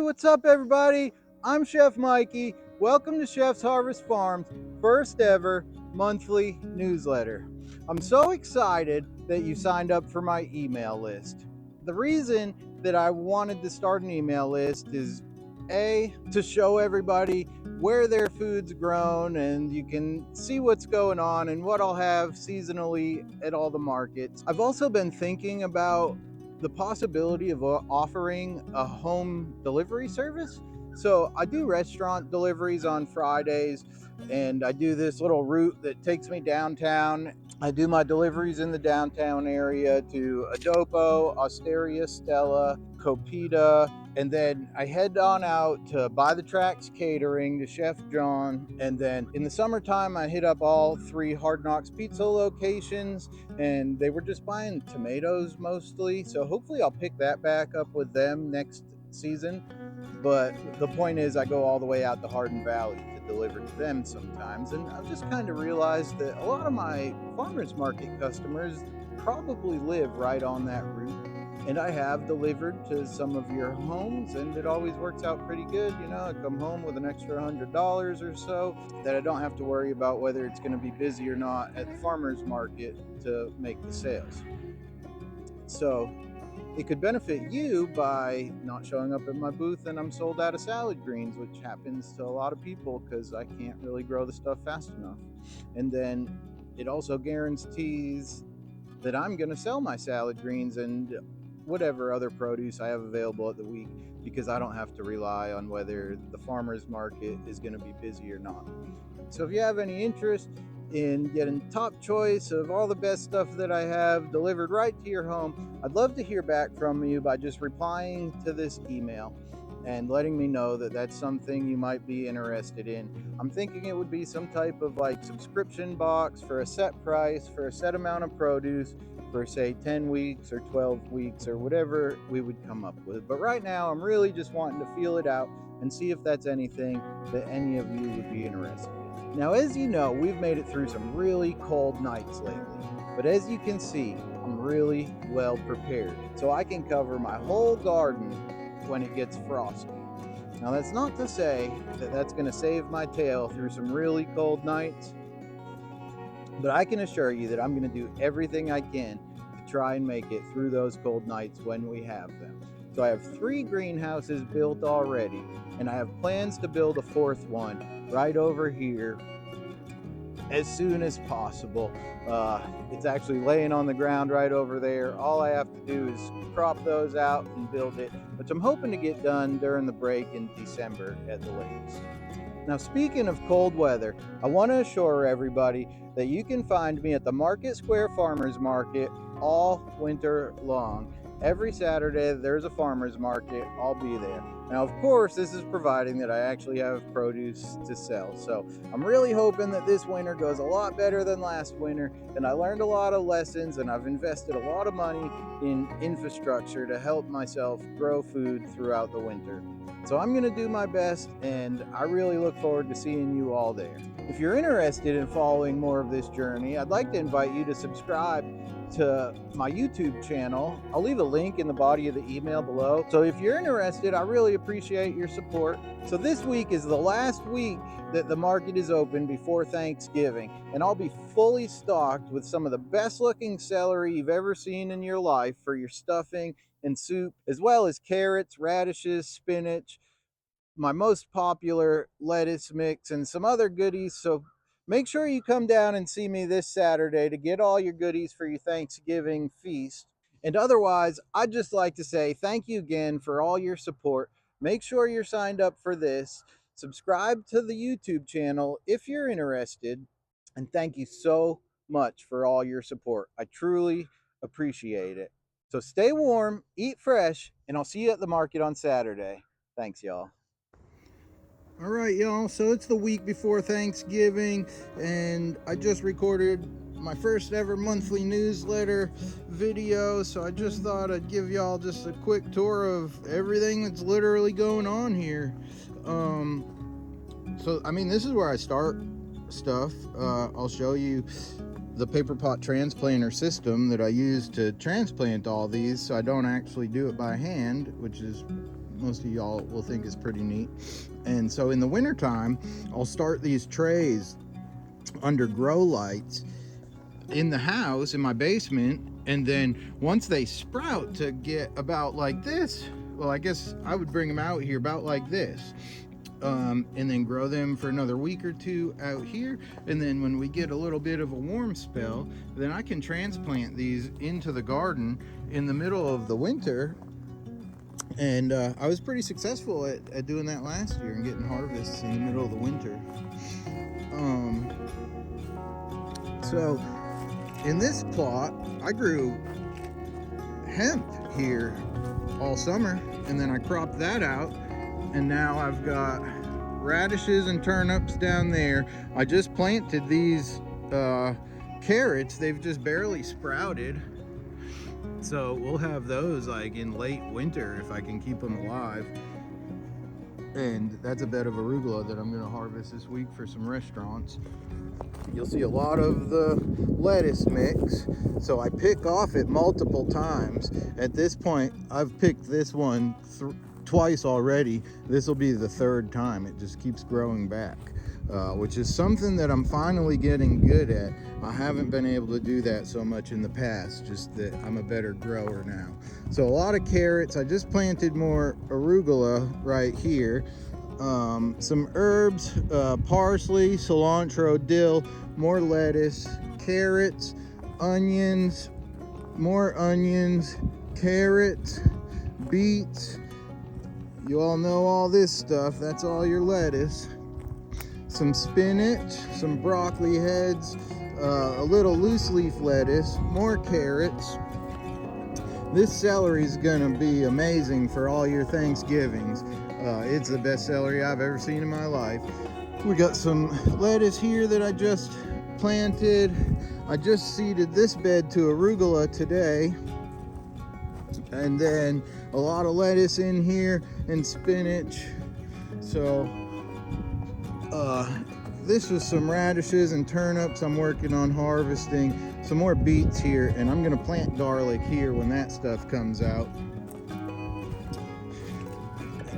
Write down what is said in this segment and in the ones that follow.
what's up everybody? I'm Chef Mikey. Welcome to Chef's Harvest Farm's first ever monthly newsletter. I'm so excited that you signed up for my email list. The reason that I wanted to start an email list is to show everybody where their food's grown and you can see what's going on and what I'll have seasonally at all the markets. I've also been thinking about the possibility of offering a home delivery service. So I do restaurant deliveries on Fridays, and I do this little route that takes me downtown. I do my deliveries in the downtown area to Adopo, Osteria, Stella, Copita, and then I head on out to By the Tracks Catering to Chef John. And then in the summertime, I hit up all 3 Hard Knocks Pizza locations, and they were just buying tomatoes mostly. So hopefully I'll pick that back up with them next season. But the point is, I go all the way out to Hardin Valley to deliver to them sometimes. And I've just kind of realized that a lot of my farmers market customers probably live right on that route. And I have delivered to some of your homes, and it always works out pretty good. You know, I come home with an extra $100 or so that I don't have to worry about whether it's going to be busy or not at the farmers market to make the sales. So it could benefit you by not showing up at my booth and I'm sold out of salad greens, which happens to a lot of people because I can't really grow the stuff fast enough. And then it also guarantees that I'm going to sell my salad greens and whatever other produce I have available at the week, because I don't have to rely on whether the farmer's market is going to be busy or not. So if you have any interest in getting top choice of all the best stuff that I have delivered right to your home, I'd love to hear back from you by just replying to this email and letting me know that that's something you might be interested in. I'm thinking it would be some type of like subscription box for a set price, for a set amount of produce, for say 10 weeks or 12 weeks or whatever we would come up with. But right now I'm really just wanting to feel it out and see if that's anything that any of you would be interested in. Now, as you know, we've made it through some really cold nights lately, but as you can see, I'm really well prepared, so I can cover my whole garden when it gets frosty. Now, that's not to say that that's going to save my tail through some really cold nights, but I can assure you that I'm going to do everything I can to try and make it through those cold nights when we have them. So I have 3 greenhouses built already, and I have plans to build a 4th one right over here as soon as possible. It's actually laying on the ground right over there. All I have to do is crop those out and build it, which I'm hoping to get done during the break in December at the latest. Now, speaking of cold weather, I want to assure everybody that you can find me at the Market Square Farmers Market all winter long. Every Saturday there's a farmers market, I'll be there. Now, of course, this is providing that I actually have produce to sell. So I'm really hoping that this winter goes a lot better than last winter, and I learned a lot of lessons, and I've invested a lot of money in infrastructure to help myself grow food throughout the winter. So I'm going to do my best, and I really look forward to seeing you all there. If you're interested in following more of this journey, I'd like to invite you to subscribe to my YouTube channel. I'll leave a link in the body of the email below. So if you're interested, I really appreciate your support. So this week is the last week that the market is open before Thanksgiving, and I'll be fully stocked with some of the best looking celery you've ever seen in your life for your stuffing and soup, as well as carrots, radishes, spinach, my most popular lettuce mix, and some other goodies. So make sure you come down and see me this Saturday to get all your goodies for your Thanksgiving feast. And otherwise, I'd just like to say thank you again for all your support. Make sure you're signed up for this. Subscribe to the YouTube channel if you're interested. And thank you so much for all your support. I truly appreciate it. So stay warm, eat fresh, and I'll see you at the market on Saturday. Thanks, y'all. All right, y'all, so it's the week before Thanksgiving, and I just recorded my first ever monthly newsletter video, so I just thought I'd give y'all just a quick tour of everything that's literally going on here. So I mean, this is where I start stuff. I'll show you the paper pot transplanter system that I use to transplant all these, so I don't actually do it by hand, which is most of y'all will think is pretty neat. And so in the wintertime, I'll start these trays under grow lights in the house, in my basement, and then once they sprout to get about like this, well, I guess I would bring them out here about like this, and then grow them for another week or two out here. And then when we get a little bit of a warm spell, then I can transplant these into the garden in the middle of the winter. And I was pretty successful at doing that last year and getting harvests in the middle of the winter. So in this plot, I grew hemp here all summer, and then I cropped that out, and now I've got radishes and turnips down there. I just planted these carrots. They've just barely sprouted, so we'll have those like in late winter if I can keep them alive. And that's a bed of arugula that I'm going to harvest this week for some restaurants. You'll see a lot of the lettuce mix, so I pick off it multiple times. At this point, I've picked this one twice already. This will be the third time. It just keeps growing back, which is something that I'm finally getting good at. I haven't been able to do that so much in the past, just that I'm a better grower now. So a lot of carrots. I just planted more arugula right here. Some herbs, parsley, cilantro, dill, more lettuce, carrots, onions, more onions, carrots, beets. You all know all this stuff. That's all your lettuce. Some spinach, some broccoli heads, a little loose leaf lettuce, more carrots. This celery is gonna be amazing for all your Thanksgivings. It's the best celery I've ever seen in my life. We got some lettuce here that I just planted. I just seeded this bed to arugula today. And then a lot of lettuce in here and spinach. So this is some radishes and turnips I'm working on harvesting. Some more beets here, and I'm gonna plant garlic here when that stuff comes out.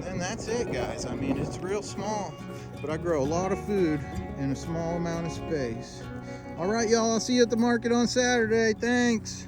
And that's it, guys. I mean, it's real small, but I grow a lot of food in a small amount of space. All right, y'all, I'll see you at the market on Saturday. Thanks.